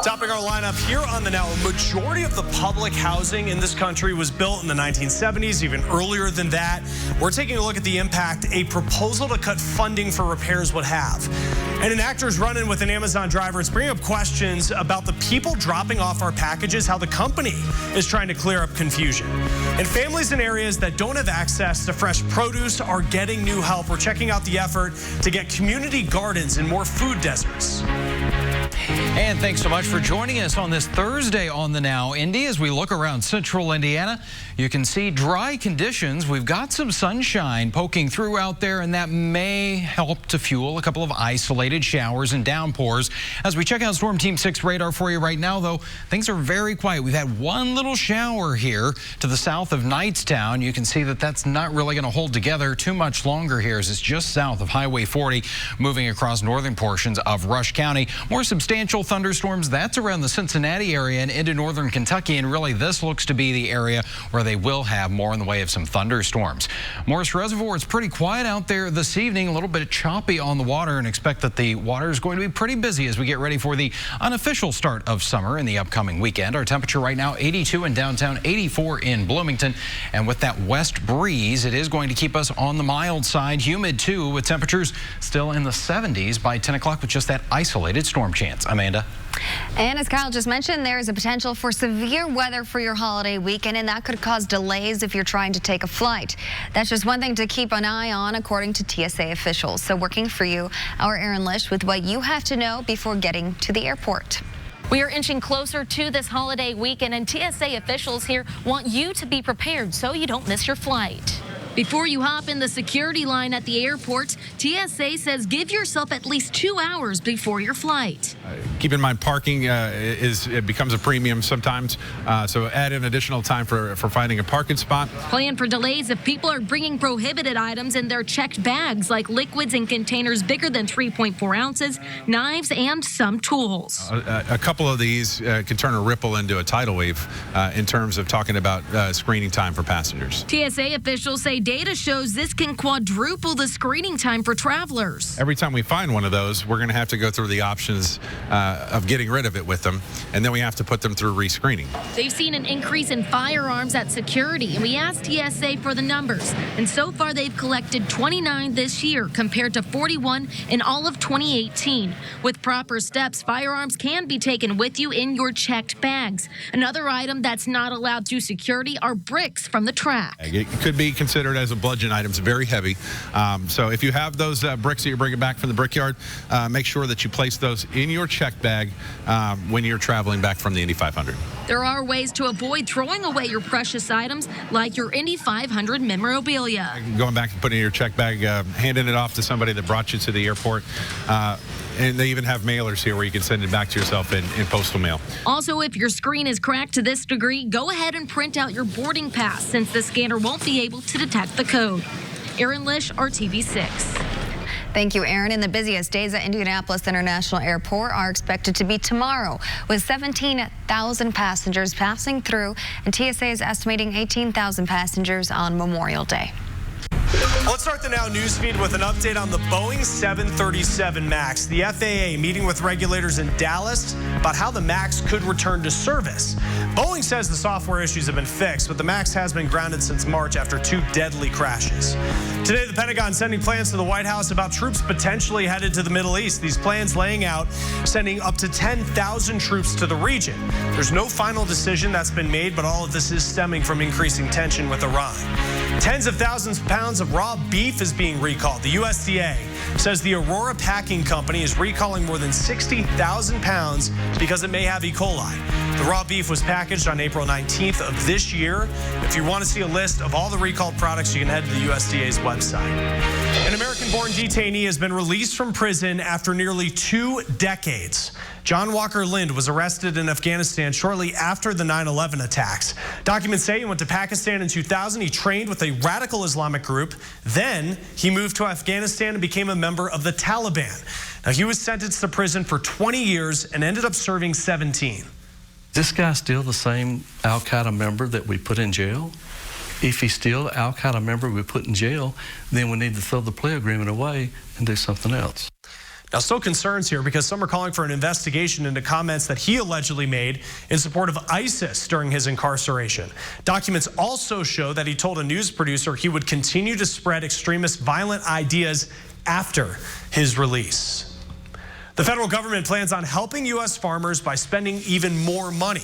Topping our lineup here on the Now, a majority of the public housing in this country was built in the 1970s, even earlier than that. We're taking a look at the impact a proposal to cut funding for repairs would have. And an actor's run-in with an Amazon driver. It's bringing up questions about the people dropping off our packages, how the company is trying to clear up confusion. And families in areas that don't have access to fresh produce are getting new help. We're checking out the effort to get community gardens in more food deserts. And thanks so much for joining us on this Thursday on the Now, Indy. As we look around central Indiana, you can see dry conditions. We've got some sunshine poking through out there, and that may help to fuel a couple of isolated showers and downpours. As we check out Storm Team 6 radar for you right now, though, things are very quiet. We've had one little shower here to the south of Knightstown. You can see that that's not really going to hold together too much longer here, as it's just south of Highway 40, moving across northern portions of Rush County. More substantial thunderstorms, that's around the Cincinnati area and into northern Kentucky, and really this looks to be the area where they will have more in the way of some thunderstorms. Morris Reservoir, it's pretty quiet out there this evening, a little bit choppy on the water, and expect that the water is going to be pretty busy as we get ready for the unofficial start of summer in the upcoming weekend. Our temperature right now 82 in downtown, 84 in Bloomington, and with that west breeze, it is going to keep us on the mild side. Humid too, with temperatures still in the 70s by 10 o'clock with just that isolated storm chance. Amanda. And as Kyle just mentioned, there is a potential for severe weather for your holiday weekend, and that could cause delays if you're trying to take a flight. That's just one thing to keep an eye on, according to TSA officials. So working for you, our Aaron Lish with what you have to know before getting to the airport. We are inching closer to this holiday weekend, and TSA officials here want you to be prepared so you don't miss your flight. Before you hop in the security line at the airport, TSA says give yourself at least 2 hours before your flight. Keep in mind, parking it becomes a premium sometimes, so add an additional time for finding a parking spot. Plan for delays if people are bringing prohibited items in their checked bags, like liquids in containers bigger than 3.4 ounces, knives, and some tools. A couple of these can turn a ripple into a tidal wave in terms of talking about screening time for passengers. TSA officials say data shows this can quadruple the screening time for travelers. Every time we find one of those, we're going to have to go through the options of getting rid of it with them, and then we have to put them through rescreening. They've seen an increase in firearms at security, and we asked TSA for the numbers, and so far they've collected 29 this year compared to 41 in all of 2018. With proper steps, firearms can be taken with you in your checked bags. Another item that's not allowed through security are bricks from the track. It could be considered as a bludgeon item. It's very heavy. So if you have those bricks that you're bringing back from the brickyard, make sure that you place those in your check bag when you're traveling back from the Indy 500. There are ways to avoid throwing away your precious items, like your Indy 500 memorabilia. Going back and putting it in your check bag, handing it off to somebody that brought you to the airport. And they even have mailers here where you can send it back to yourself in postal mail. Also, if your screen is cracked to this degree, go ahead and print out your boarding pass, since the scanner won't be able to detect the code. Aaron Lish, RTV6. Thank you, Aaron. And the busiest days at Indianapolis International Airport are expected to be tomorrow, with 17,000 passengers passing through, and TSA is estimating 18,000 passengers on Memorial Day. Let's start the Now newsfeed with an update on the Boeing 737 MAX. The FAA meeting with regulators in Dallas about how the MAX could return to service. Boeing says the software issues have been fixed, but the MAX has been grounded since March after 2 deadly crashes. Today, the Pentagon sending plans to the White House about troops potentially headed to the Middle East. These plans laying out sending up to 10,000 troops to the region. There's no final decision that's been made, but all of this is stemming from increasing tension with Iran. Tens of thousands of pounds of raw beef is being recalled. The USDA says the Aurora Packing Company is recalling more than 60,000 pounds because it may have E. coli. The raw beef was packaged on April 19th of this year. If you want to see a list of all the recalled products, you can head to the USDA's website. An American-born detainee has been released from prison after nearly 2 decades. John Walker Lind was arrested in Afghanistan shortly after the 9/11 attacks. Documents say he went to Pakistan in 2000. He trained with a radical Islamic group. Then he moved to Afghanistan and became a member of the Taliban. Now, he was sentenced to prison for 20 years and ended up serving 17. This guy's still the same Al-Qaeda member that we put in jail? If he's still an Al-Qaeda member we put in jail, then we need to throw the plea agreement away and do something else. Now, still concerns here because some are calling for an investigation into comments that he allegedly made in support of ISIS during his incarceration. Documents also show that he told a news producer he would continue to spread extremist violent ideas after his release. The federal government plans on helping U.S. farmers by spending even more money.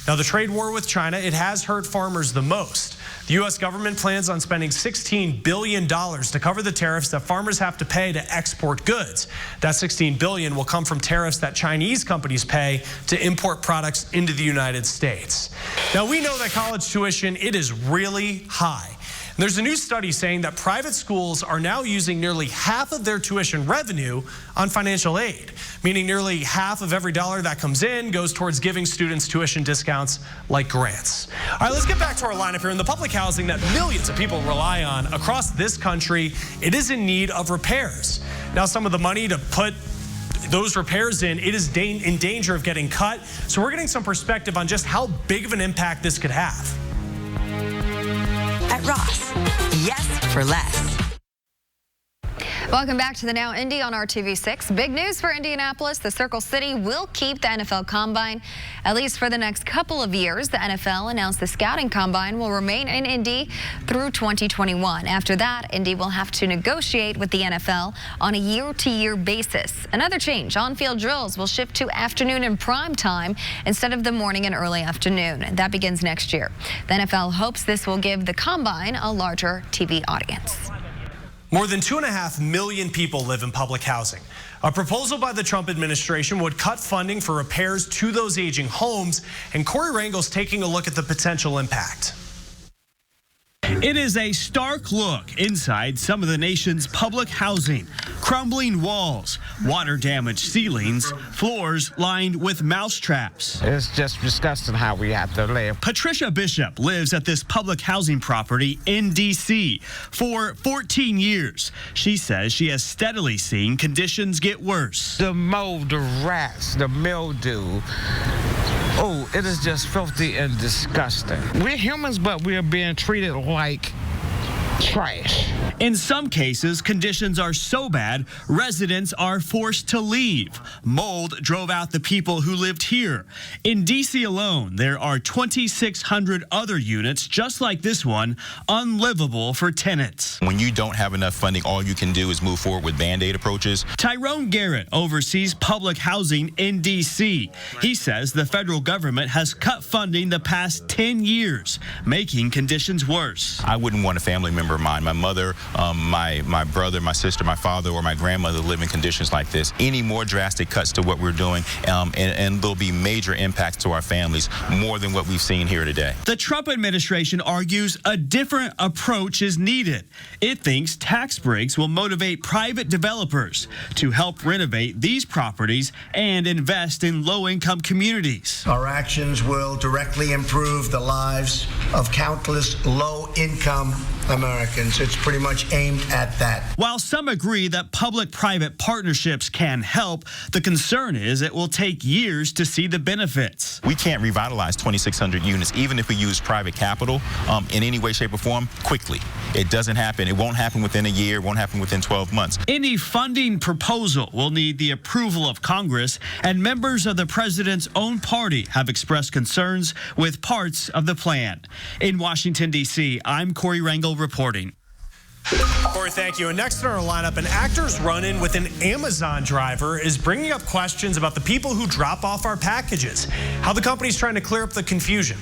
Now, the trade war with China, it has hurt farmers the most. The U.S. government plans on spending $16 billion to cover the tariffs that farmers have to pay to export goods. That $16 billion will come from tariffs that Chinese companies pay to import products into the United States. Now, we know that college tuition, it is really high. There's a new study saying that private schools are now using nearly half of their tuition revenue on financial aid, meaning nearly half of every dollar that comes in goes towards giving students tuition discounts like grants. All right, let's get back to our lineup here. In the public housing that millions of people rely on across this country, it is in need of repairs. Now, some of the money to put those repairs in, it is in danger of getting cut. So we're getting some perspective on just how big of an impact this could have. At Ross, yes for less. Welcome back to the Now Indy on RTV6. Big news for Indianapolis. The Circle City will keep the NFL Combine, at least for the next couple of years. The NFL announced the Scouting Combine will remain in Indy through 2021. After that, Indy will have to negotiate with the NFL on a year-to-year basis. Another change, on-field drills will shift to afternoon and prime time instead of the morning and early afternoon. That begins next year. The NFL hopes this will give the Combine a larger TV audience. More than 2.5 million people live in public housing. A proposal by the Trump administration would cut funding for repairs to those aging homes, and Corey Rangel's taking a look at the potential impact. It is a stark look inside some of the nation's public housing. Crumbling walls, water-damaged ceilings, floors lined with mouse traps. It's just disgusting how we have to live. Patricia Bishop lives at this public housing property in D.C. for 14 years. She says she has steadily seen conditions get worse. The mold, the rats, the mildew. Oh, it is just filthy and disgusting. We're humans, but we're being treated like trash. In some cases, conditions are so bad, residents are forced to leave. Mold drove out the people who lived here. In D.C. alone, there are 2,600 other units just like this one, unlivable for tenants. When you don't have enough funding, all you can do is move forward with Band-Aid approaches. Tyrone Garrett oversees public housing in D.C. He says the federal government has cut funding the past 10 years, making conditions worse. I wouldn't want a family member of mine, my mother, my brother, my sister, my father, or my grandmother live in conditions like this. Any more drastic cuts to what we're doing, and there'll be major impacts to our families, more than what we've seen here today. The Trump administration argues a different approach is needed. It thinks tax breaks will motivate private developers to help renovate these properties and invest in low-income communities. Our actions will directly improve the lives of countless low-income Americans. It's pretty much aimed at that. While some agree that public-private partnerships can help, the concern is it will take years to see the benefits. We can't revitalize 2,600 units, even if we use private capital in any way, shape, or form, quickly. It doesn't happen. It won't happen within a year. It won't happen within 12 months. Any funding proposal will need the approval of Congress, and members of the president's own party have expressed concerns with parts of the plan. In Washington, D.C., I'm Corey Rangel reporting. Corey, thank you. And next in our lineup, an actor's run-in with an Amazon driver is bringing up questions about the people who drop off our packages, how the company's trying to clear up the confusion.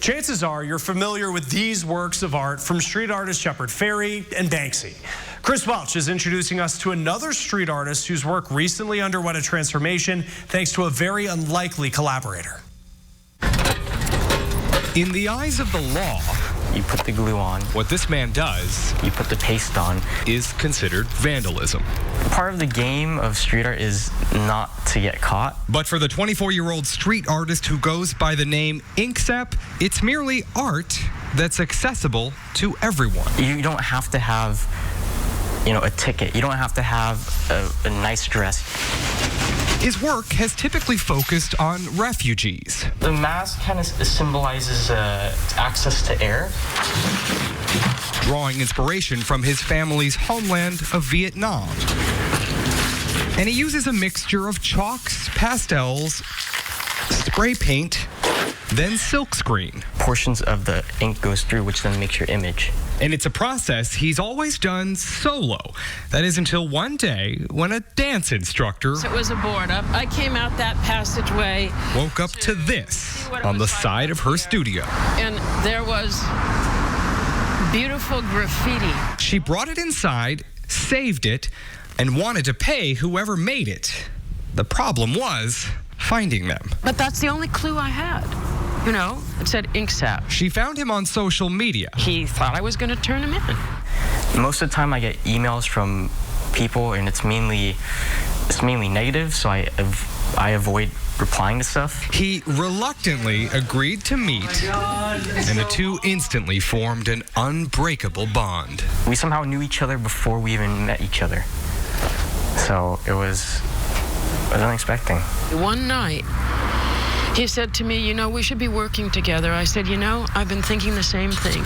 Chances are you're familiar with these works of art from street artist Shepard Fairey and Banksy. Chris Welch is introducing us to another street artist whose work recently underwent a transformation thanks to a very unlikely collaborator. In the eyes of the law, you put the glue on. What this man does, you put the paste on, is considered vandalism. Part of the game of street art is not to get caught. But for the 24-year-old street artist who goes by the name Inksep, it's merely art that's accessible to everyone. You don't have to have, a ticket. You don't have to have a nice dress. His work has typically focused on refugees. The mask kind of symbolizes access to air. drawing inspiration from his family's homeland of Vietnam. And he uses a mixture of chalks, pastels, spray paint, then silkscreen. Portions of the ink goes through, which then makes your image. And it's a process he's always done solo. That is until one day when a dance instructor It was a board up. I came out that passageway. Woke up to this on the side of her studio. And there was beautiful graffiti. She brought it inside, saved it, and wanted to pay whoever made it. The problem was finding them. But that's the only clue I had. You know, it said Inksap. She found him on social media. He thought I was going to turn him in. Most of the time I get emails from people and it's mainly negative, so I avoid replying to stuff. He reluctantly agreed to meet, and the two instantly formed an unbreakable bond. We somehow knew each other before we even met each other. So it was unexpected. One night, he said to me, you know, we should be working together. I said, you know, I've been thinking the same thing.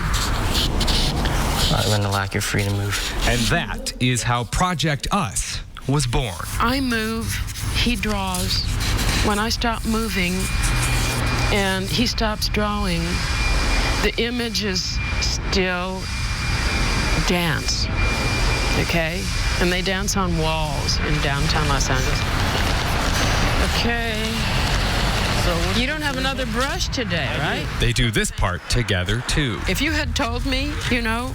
When the lack of freedom move. And that is how Project Us was born. I move, he draws. When I stop moving and he stops drawing, the image is still dance, okay? And they dance on walls in downtown Los Angeles. Okay. So you don't have another brush today, right? They do this part together, too. If you had told me, you know,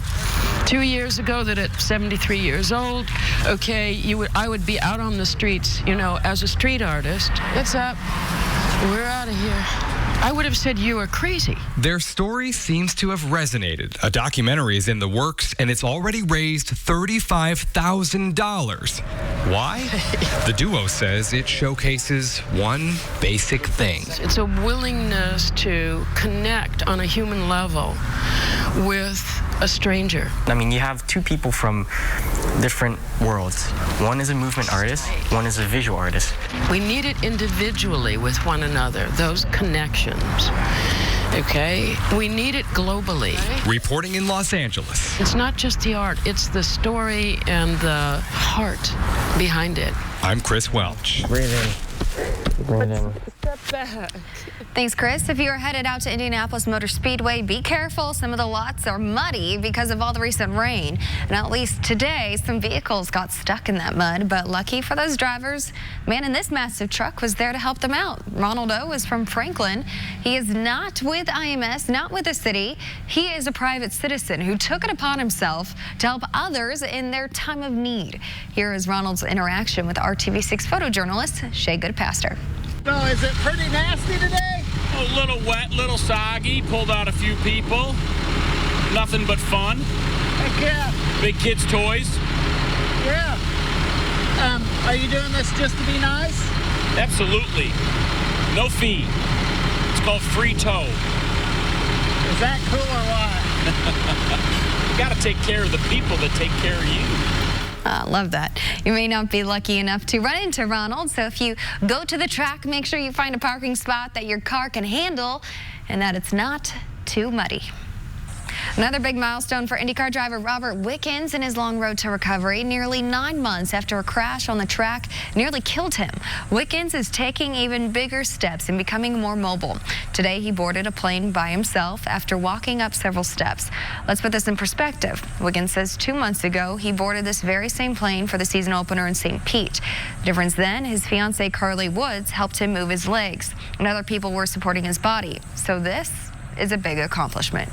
2 years ago that at 73 years old, okay, I would be out on the streets, you know, as a street artist. It's up. We're out of here. I would have said you are crazy. Their story seems to have resonated. A documentary is in the works, and it's already raised $35,000. Why? The duo says it showcases one basic thing. It's a willingness to connect on a human level with a stranger. I mean, you have two people from different worlds. One is a movement artist, one is a visual artist. We need it individually with one another, those connections. Okay? We need it globally. Reporting in Los Angeles. It's not just the art, it's the story and the heart behind it. I'm Chris Welch. Breathe in. Breathe in. Step back. Thanks, Chris. If you are headed out to Indianapolis Motor Speedway, be careful. Some of the lots are muddy because of all the recent rain. And at least today, some vehicles got stuck in that mud. But lucky for those drivers, the man in this massive truck was there to help them out. Ronald O is from Franklin. He is not with IMS, not with the city. He is a private citizen who took it upon himself to help others in their time of need. Here is Ronald's interaction with RTV6 photojournalist Shay Goodpaster. So is it pretty nasty today? A little wet, little soggy. Pulled out a few people. Nothing but fun. Heck yeah. Big kids' toys. Yeah. Are you doing this just to be nice? Absolutely. No fee. It's called free tow. Is that cool or what? You got to take care of the people that take care of you. Love that. You may not be lucky enough to run into Ronald, so if you go to the track, make sure you find a parking spot that your car can handle and that it's not too muddy. Another big milestone for IndyCar driver Robert Wickens in his long road to recovery. Nearly 9 months after a crash on the track nearly killed him, Wickens is taking even bigger steps in becoming more mobile. Today, he boarded a plane by himself after walking up several steps. Let's put this in perspective. Wickens says 2 months ago, he boarded this very same plane for the season opener in St. Pete. The difference then, his fiancée Carly Woods helped him move his legs, and other people were supporting his body. So this is a big accomplishment.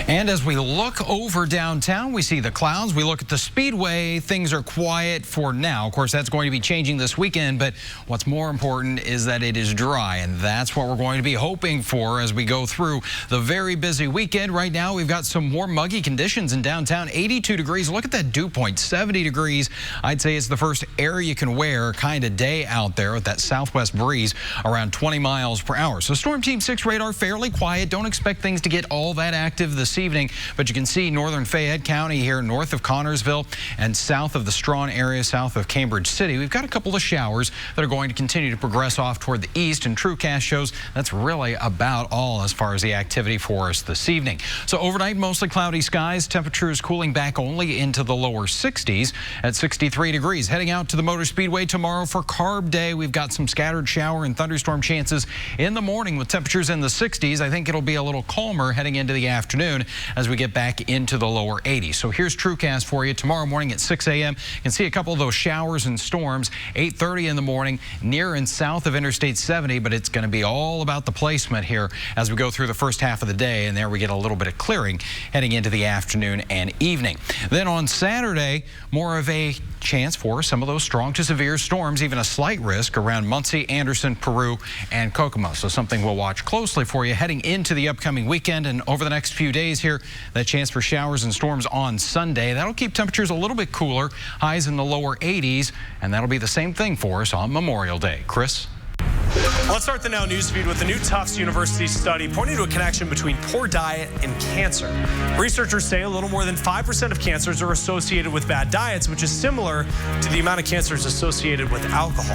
And as we look over downtown, we see the clouds. We look at the speedway. Things are quiet for now. Of course, that's going to be changing this weekend, but what's more important is that it is dry, and that's what we're going to be hoping for as we go through the very busy weekend. Right now, we've got some more muggy conditions in downtown. 82 degrees. Look at that dew point, 70 degrees. I'd say it's the first air you can wear kind of day out there with that southwest breeze around 20 miles per hour. So Storm Team 6 radar fairly quiet. Don't expect things to get all that active this this evening, but you can see northern Fayette County here north of Connorsville and south of the Strawn area, south of Cambridge City. We've got a couple of showers that are going to continue to progress off toward the east, and TrueCast shows that's really about all as far as the activity for us this evening. So overnight, mostly cloudy skies, temperatures cooling back only into the lower 60s at 63 degrees. Heading out to the Motor Speedway tomorrow for Carb Day. We've got some scattered shower and thunderstorm chances in the morning with temperatures in the 60s. I think it'll be a little calmer heading into the afternoon as we get back into the lower 80s. So here's TrueCast for you. Tomorrow morning at 6 a.m. You can see a couple of those showers and storms. 8:30 in the morning near and south of Interstate 70, but it's going to be all about the placement here as we go through the first half of the day, and there we get a little bit of clearing heading into the afternoon and evening. Then on Saturday, more of a chance for some of those strong to severe storms, even a slight risk around Muncie, Anderson, Peru, and Kokomo. So something we'll watch closely for you heading into the upcoming weekend and over the next few days here. That chance for showers and storms on Sunday. That'll keep temperatures a little bit cooler, highs in the lower 80s, and that'll be the same thing for us on Memorial Day. Chris? Let's start the Now Newsfeed with a new Tufts University study pointing to a connection between poor diet and cancer. Researchers say a little more than 5% of cancers are associated with bad diets, which is similar to the amount of cancers associated with alcohol.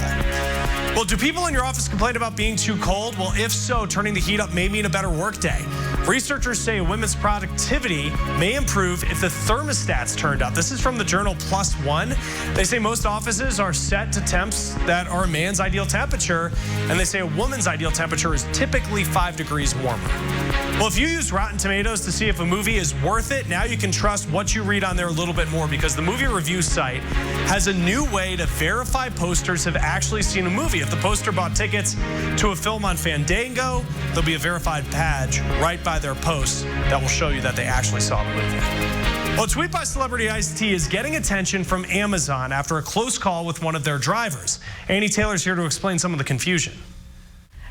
Well, do people in your office complain about being too cold? Well, if so, turning the heat up may mean a better workday. Researchers say a women's productivity may improve if the thermostat's turned up. This is from the journal Plus One. They say most offices are set to temps that are a man's ideal temperature, and they say a woman's ideal temperature is typically 5 degrees warmer. Well, if you use Rotten Tomatoes to see if a movie is worth it, now you can trust what you read on there a little bit more, because the movie review site has a new way to verify posters have actually seen a movie. If the poster bought tickets to a film on Fandango, there'll be a verified badge right by their post that will show you that they actually saw the movie. Well, a tweet by celebrity Ice-T is getting attention from Amazon after a close call with one of their drivers. Annie Taylor's here to explain some of the confusion.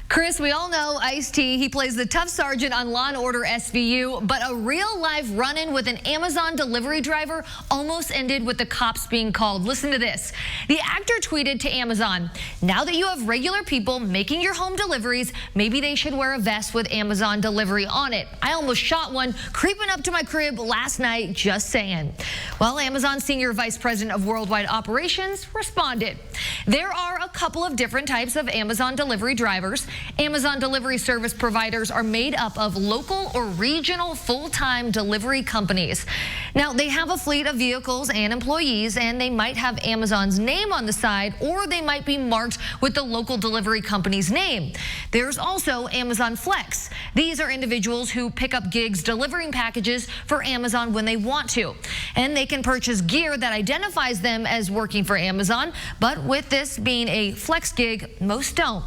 Chris, we all know Ice-T. He plays the tough sergeant on Law & Order SVU, but a real-life run-in with an Amazon delivery driver almost ended with the cops being called. Listen to this. The actor tweeted to Amazon, "Now that you have regular people making your home deliveries, maybe they should wear a vest with Amazon delivery on it. I almost shot one creeping up to my crib last night, just saying." Well, Amazon Senior Vice President of Worldwide Operations responded. There are a couple of different types of Amazon delivery drivers. Amazon delivery service providers are made up of local or regional full-time delivery companies. Now, they have a fleet of vehicles and employees, and they might have Amazon's name on the side, or they might be marked with the local delivery company's name. There's also Amazon Flex. These are individuals who pick up gigs delivering packages for Amazon when they want to. And they can purchase gear that identifies them as working for Amazon, but with this being a Flex gig, most don't.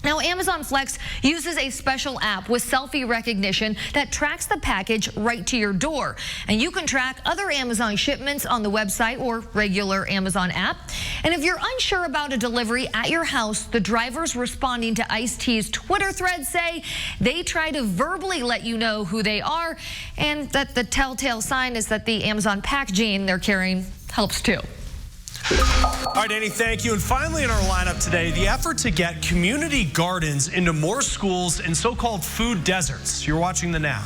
Now, Amazon Flex uses a special app with selfie recognition that tracks the package right to your door. And you can track other Amazon shipments on the website or regular Amazon app. And if you're unsure about a delivery at your house, the drivers responding to Ice-T's Twitter thread say they try to verbally let you know who they are, and that the telltale sign is that the Amazon packaging they're carrying helps too. All right, Annie, thank you. And finally in our lineup today, the effort to get community gardens into more schools and so-called food deserts. You're watching The Now.